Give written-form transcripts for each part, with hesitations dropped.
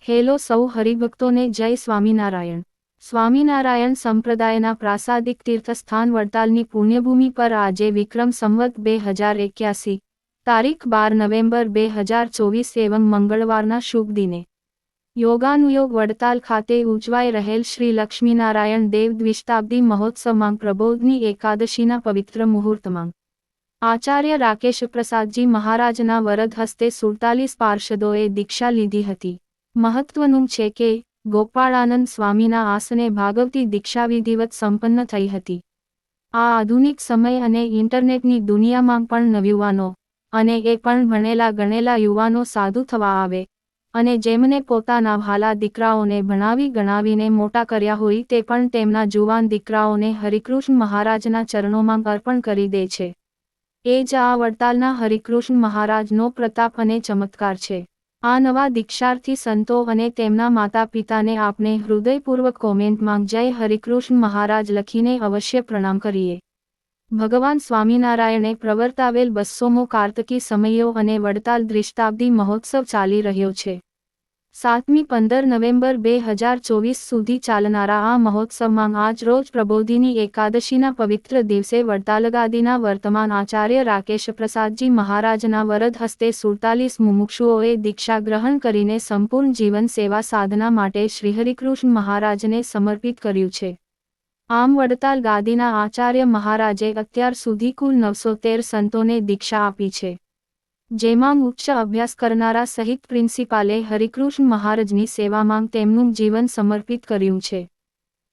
Hello સૌ હરિભક્તોને જય સ્વામિનારાયણ। સ્વામિનારાયણ સંપ્રદાયના પ્રાસાદિક તીર્થસ્થાન વડતાલની પુણ્યભૂમિ પર આજે વિક્રમ સંવત 2081 તારીખ 12 નવેમ્બર 2024 એવં મંગળવારના શુભ દિને યોગાનુયોગ વડતાલ ખાતે ઉજવાઈ રહેલ શ્રી લક્ષ્મીનારાયણ દેવ દ્વિશતાબ્દી મહોત્સવમાં પ્રબોધની એકાદશીના પવિત્ર મુહૂર્તમાં આચાર્ય રાકેશ પ્રસાદજી મહારાજના વરદ હસ્તે 47 પાર્ષદોએ દીક્ષા લીધી હતી। મહત્વનું છે કે ગોપાળાનંદ સ્વામીના આસને ભાગવતી દીક્ષા વિધિવત સંપન્ન થઈ હતી। આ આધુનિક સમય અને ઇન્ટરનેટની દુનિયામાં પણ નવયુવાનો અને એ પણ ભણેલા ગણેલા યુવાનો સાધુ થવા આવે અને જેમને પોતાના ભાલા દીકરાઓને ભણાવી ગણાવીને મોટા કર્યા હોય તે પણ તેમના જુવાન દીકરાઓને હરિકૃષ્ણ મહારાજના ચરણોમાં અર્પણ કરી દે છે। એ જ આ વડતાલના હરિકૃષ્ણ મહારાજનો પ્રતાપ અને ચમત્કાર છે। આ નવા દીક્ષાર્થી સંતો અને તેમના માતા પિતાને આપણે હૃદયપૂર્વક કોમેન્ટમાં જય હરિકૃષ્ણ મહારાજ લખીને અવશ્ય પ્રણામ કરીએ। ભગવાન સ્વામિનારાયણે પ્રવર્તાવેલ 200મો કાર્તકી સમયો અને વડતાલ દ્વિશતાબ્દી મહોત્સવ ચાલી રહ્યો છે। 7મી 15 નવેમ્બર 2024 સુધી ચાલનારા આ મહોત્સવમાં આજ રોજ પ્રબોધિની એકાદશીના પવિત્ર દિવસે વડતાલગાદીના વર્તમાન આચાર્ય રાકેશ પ્રસાદજી મહારાજના વરદ હસ્તે 47 મુમુક્ષુઓએ દીક્ષા ગ્રહણ કરીને સંપૂર્ણ જીવન સેવા સાધના માટે શ્રીહરિકૃષ્ણ મહારાજને સમર્પિત કર્યું છે। આમ વડતાલ ગાદીના આચાર્ય મહારાજે અત્યાર સુધી કુલ 913 સંતોને દીક્ષા આપી છે, જેમાં ઉચ્ચ અભ્યાસ કરનારા સહિત પ્રિન્સિપાલે હરિકૃષ્ણ મહારાજની સેવામાં તેમનું જીવન સમર્પિત કર્યું છે।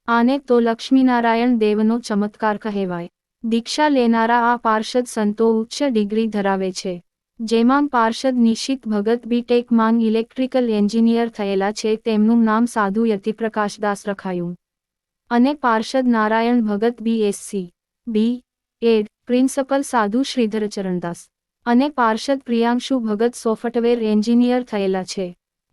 આને તો લક્ષ્મીનારાયણ દેવનો ચમત્કાર કહેવાય। દીક્ષા લેનારા આ પાર્ષદ સંતો ઉચ્ચ ડિગ્રી ધરાવે છે, જેમાં પાર્ષદ નિશિત ભગત બીટેક માં ઇલેક્ટ્રિકલ એન્જિનિયર થયેલા છે, તેમનું નામ સાધુ યતિપ્રકાશદાસ રખાયું, અને પાર્ષદ નારાયણ ભગત BSc B.Ed પ્રિન્સિપલ સાધુ શ્રીધરચરણદાસ અને પાર્ષદ પ્રિયાંશુ ભગત સોફ્ટવેર એન્જિનિયર થયેલા છે,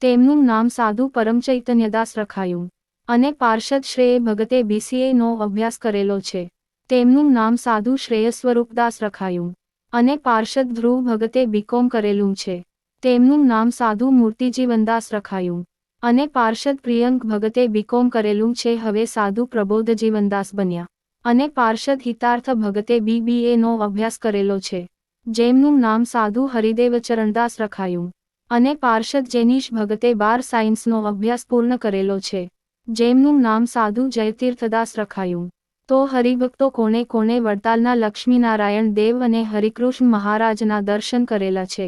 તેમનું નામ સાધુ પરમચૈતન્યદાસ રખાયું, અને પાર્ષદ શ્રેય ભગતે BCA નો અભ્યાસ કરેલો છે, તેમનું નામ સાધુ શ્રેયસ્વરૂપદાસ રખાયું, અને પાર્ષદ ધ્રુવ ભગતે BCom કરેલું છે, તેમનું નામ સાધુ મૂર્તિજીવનદાસ રખાયું, અને પાર્ષદ પ્રિયંક ભગતે BCom કરેલું છે, હવે સાધુ પ્રબોધજીવનદાસ બન્યા, અને પાર્ષદ હિતાર્થ ભગતે BBA નો અભ્યાસ કરેલો છે, જેમનું નામ સાધુ હરિદેવચરણદાસ રખાયું, અને પાર્ષદ જેનીશ ભગતે 12 સાયન્સનો અભ્યાસ પૂર્ણ કરેલો છે, જેમનું નામ સાધુ જયતીર્થદાસ રખાયું। તો હરિભક્તો કોને કોને વડતાલના લક્ષ્મીનારાયણ દેવ અને હરિકૃષ્ણ મહારાજના દર્શન કરેલા છે,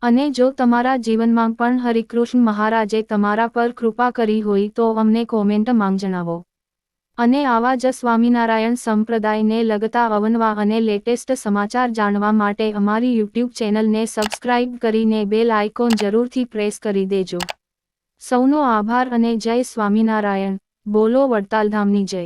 અને જો તમારા જીવનમાં પણ હરિકૃષ્ણ મહારાજે તમારા પર કૃપા કરી હોય તો અમને કોમેન્ટમાં જણાવો। અને આવા જ સ્વામિનારાયણ સંપ્રદાયને લગતા અવનવા અને લેટેસ્ટ સમાચાર જાણવા માટે અમારી યુટ્યુબ ચેનલને સબસ્ક્રાઇબ કરીને બેલ આઇકોન જરૂરથી પ્રેસ કરી દેજો। સૌનો આભાર અને જય સ્વામિનારાયણ। બોલો વડતાલ ધામની જય।